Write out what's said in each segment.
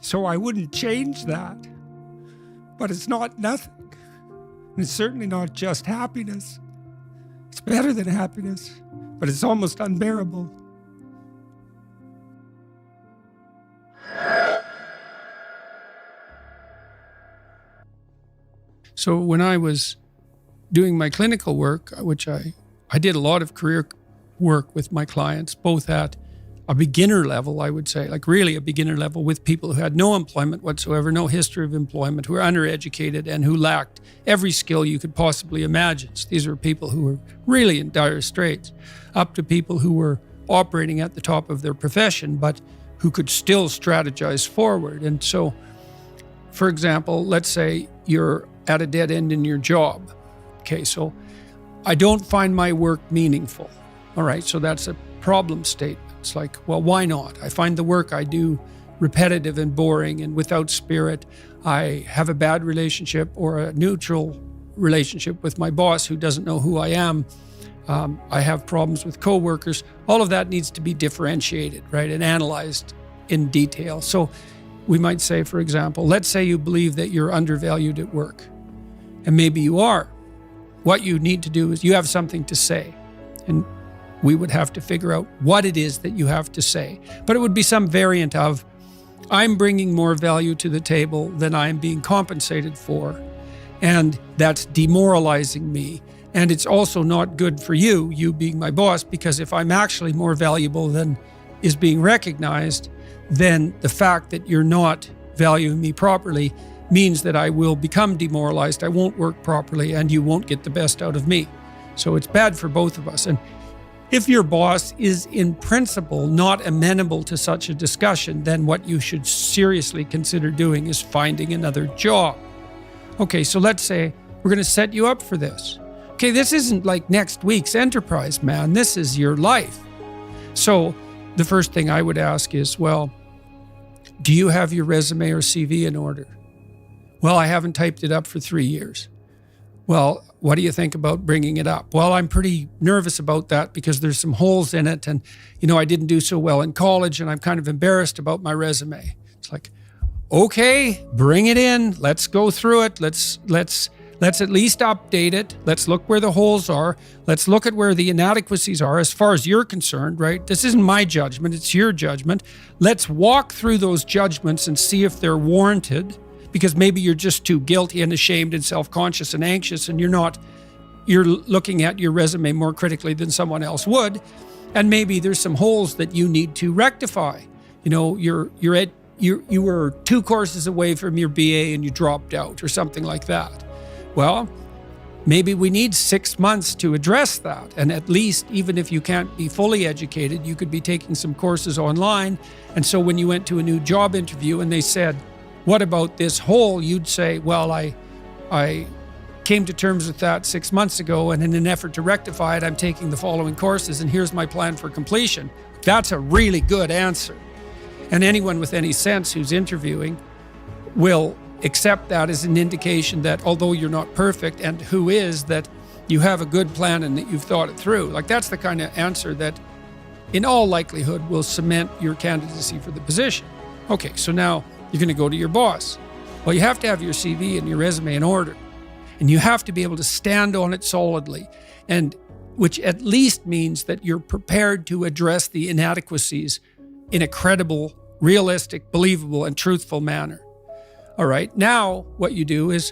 So I wouldn't change that. But it's not nothing. And it's certainly not just happiness. It's better than happiness, but it's almost unbearable. So when I was doing my clinical work, which I did a lot of career work with my clients, both at a beginner level, I would say, like really a beginner level, with people who had no employment whatsoever, no history of employment, who were undereducated and who lacked every skill you could possibly imagine. So these were people who were really in dire straits, up to people who were operating at the top of their profession, but who could still strategize forward. And so, for example, let's say you're at a dead end in your job. Okay, so I don't find my work meaningful. All right, so that's a problem statement. It's like, well, why not? I find the work I do repetitive and boring and without spirit. I have a bad relationship or a neutral relationship with my boss who doesn't know who I am. I have problems with coworkers. All of that needs to be differentiated, right, and analyzed in detail. So we might say, for example, let's say you believe that you're undervalued at work, and maybe you are. What you need to do is you have something to say, and we would have to figure out what it is that you have to say. But it would be some variant of, I'm bringing more value to the table than I'm being compensated for, and that's demoralizing me. And it's also not good for you being my boss, because if I'm actually more valuable than is being recognized, then the fact that you're not valuing me properly means that I will become demoralized, I won't work properly, and you won't get the best out of me. So it's bad for both of us. And if your boss is in principle not amenable to such a discussion, then what you should seriously consider doing is finding another job. Okay, so let's say we're going to set you up for this. Okay, this isn't like next week's enterprise, man. This is your life. So the first thing I would ask is, well, do you have your resume or CV in order? Well, I haven't typed it up for 3 years. Well, what do you think about bringing it up? Well, I'm pretty nervous about that because there's some holes in it, and I didn't do so well in college, and I'm kind of embarrassed about my resume. It's like, okay, bring it in. Let's go through it. Let's at least update it. Let's look where the holes are. Let's look at where the inadequacies are as far as you're concerned, right? This isn't my judgment, it's your judgment. Let's walk through those judgments and see if they're warranted, because maybe you're just too guilty and ashamed and self-conscious and anxious, and you're looking at your resume more critically than someone else would. And maybe there's some holes that you need to rectify. You were 2 courses away from your BA and you dropped out or something like that. Well, maybe we need 6 months to address that. And at least, even if you can't be fully educated, you could be taking some courses online. And so when you went to a new job interview and they said, what about this hole? You'd say, well, I came to terms with that 6 months ago, and in an effort to rectify it, I'm taking the following courses, and here's my plan for completion. That's a really good answer. And anyone with any sense who's interviewing will accept that as an indication that although you're not perfect, and who is, that you have a good plan and that you've thought it through. Like, that's the kind of answer that in all likelihood will cement your candidacy for the position. Okay, so now you're going to go to your boss. Well, you have to have your CV and your resume in order, and you have to be able to stand on it solidly, and which at least means that you're prepared to address the inadequacies in a credible, realistic, believable, and truthful manner. All right, now what you do is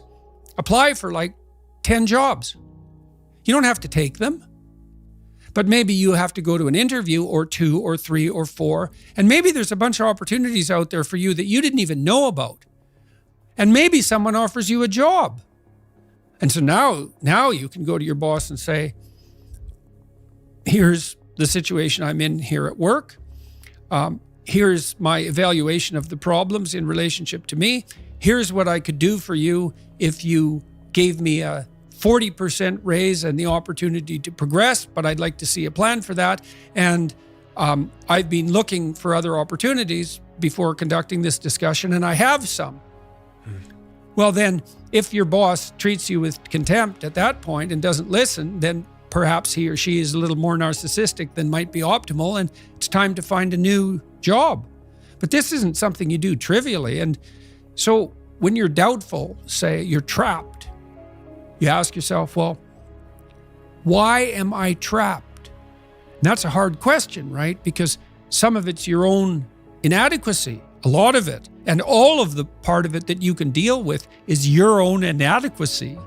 apply for like 10 jobs. You don't have to take them, but maybe you have to go to an interview or 2 or 3 or 4, and maybe there's a bunch of opportunities out there for you that you didn't even know about. And maybe someone offers you a job. And so now you can go to your boss and say, here's the situation I'm in here at work. Here's my evaluation of the problems in relationship to me. Here's what I could do for you if you gave me a 40% raise and the opportunity to progress, but I'd like to see a plan for that. And I've been looking for other opportunities before conducting this discussion, and I have some. Well, then, if your boss treats you with contempt at that point and doesn't listen, then perhaps he or she is a little more narcissistic than might be optimal, and it's time to find a new job. But this isn't something you do trivially. And so when you're doubtful, say you're trapped, you ask yourself, well, why am I trapped? And that's a hard question, right? Because some of it's your own inadequacy, a lot of it. And all of the part of it that you can deal with is your own inadequacy.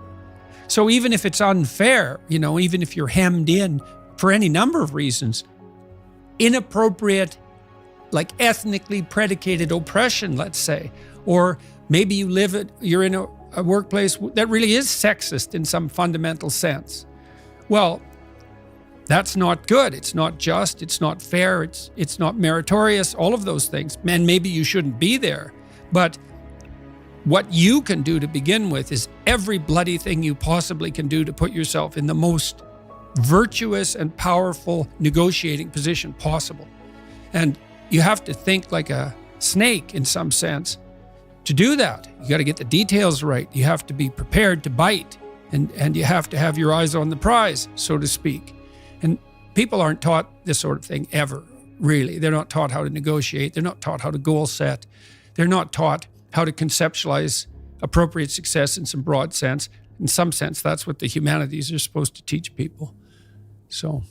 So even if it's unfair, even if you're hemmed in for any number of reasons, inappropriate, like ethnically predicated oppression, let's say, or maybe you're in a workplace that really is sexist in some fundamental sense. Well, that's not good. It's not just, it's not fair, it's not meritorious, all of those things. And maybe you shouldn't be there. But what you can do to begin with is every bloody thing you possibly can do to put yourself in the most virtuous and powerful negotiating position possible. And you have to think like a snake in some sense to do that. You got to get the details right. You have to be prepared to bite, and you have to have your eyes on the prize, so to speak. And people aren't taught this sort of thing ever, really. They're not taught how to negotiate. They're not taught how to goal set. They're not taught how to conceptualize appropriate success in some broad sense. In some sense, that's what the humanities are supposed to teach people. So